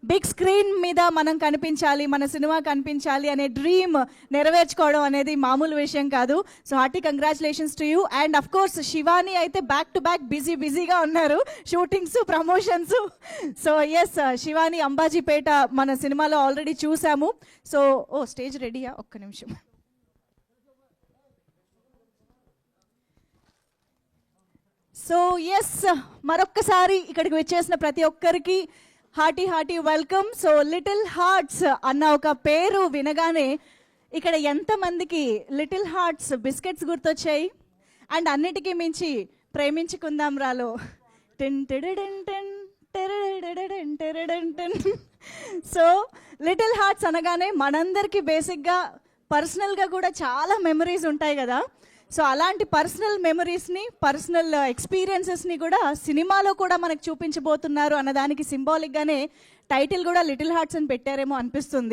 Big screen మీద మనం కనిపించాలి, మన సినిమా కనిపించాలి అనే డ్రీమ్ నెరవేర్చుకోవడం అనేది మామూలు విషయం కాదు. So hearty congratulations to you. And of course Shivani అయితే బ్యాక్ టు బ్యాక్ బిజీగా ఉన్నారు, shootings, promotions. So yes, Shivani Ambajipeta మన సినిమాలో ఆల్రెడీ చూసాము. సో స్టేజ్ రెడీయా? ఒక్క నిమిషం. సో ఎస్, మరొక్కసారి ఇక్కడికి వచ్చేసిన ప్రతి ఒక్కరికి hearty welcome. So little hearts అన్న ఒక పేరు వినగానే ఇక్కడ ఎంతమందికి లిటిల్ హార్ట్స్ బిస్కెట్స్ గుర్తొచ్చాయి? అండ్ అన్నిటికీ మించి ప్రేమించుకుందాం రాలో సో లిటిల్ హార్ట్స్ అనగానే మనందరికీ బేసిక్గా పర్సనల్గా కూడా చాలా మెమరీస్ ఉంటాయి కదా. సో అలాంటి పర్సనల్ మెమరీస్ని, పర్సనల్ ఎక్స్పీరియన్సెస్ని కూడా సినిమాలో కూడా మనకు చూపించబోతున్నారు అన్నదానికి సింబాలిక్గానే టైటిల్ కూడా లిటిల్ హార్ట్స్ అని పెట్టారేమో అనిపిస్తుంది.